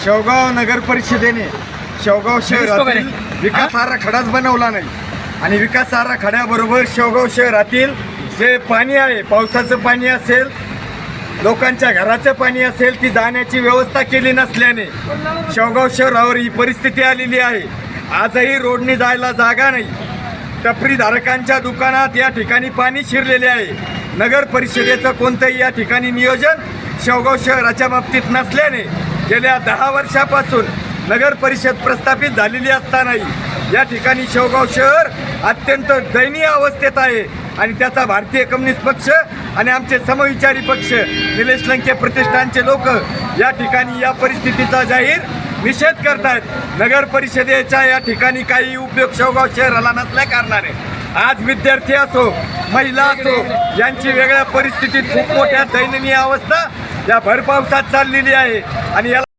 शेवगाव नगर परिषदेने शेवगाव शहरातील विकास आराखडाच बनवला नाही आणि विकास आराखड्याबरोबर शेवगाव शहरातील जे पाणी आहे, पावसाचं पाणी असेल, लोकांच्या घराचं पाणी असेल, ती जाण्याची व्यवस्था केली नसल्याने शेवगाव शहरावर ही परिस्थिती आलेली आहे। आजही रोडने जायला जागा नाही। टपरीधारकांच्या दुकानात या ठिकाणी पाणी शिरलेले आहे। नगर परिषदेचं कोणतंही या ठिकाणी नियोजन शेवगाव शहराच्या बाबतीत नसल्याने गेल्या 10 वर्षापासून नगर परिषद प्रस्थापित झालेली असतानाही या ठिकाणी शेवगाव शहर अत्यंत दयनीय अवस्थेत आहे आणि त्याचा भारतीय कम्युनिस्ट पक्ष आणि आमचे समविचारी पक्ष निलेश लंके प्रतिष्ठानचे लोक या ठिकाणी या परिस्थितीचा जाहीर निषेध करतायत। नगर परिषदेच्या या ठिकाणी काही उपयोग शेवगाव शहराला नसल्या कारणाने आज विद्यार्थी असो, महिला असो, यांची वेगळ्या परिस्थितीत खूप मोठ्या दयनीय अवस्था या भर पावसात चाललेली आहे आणि याला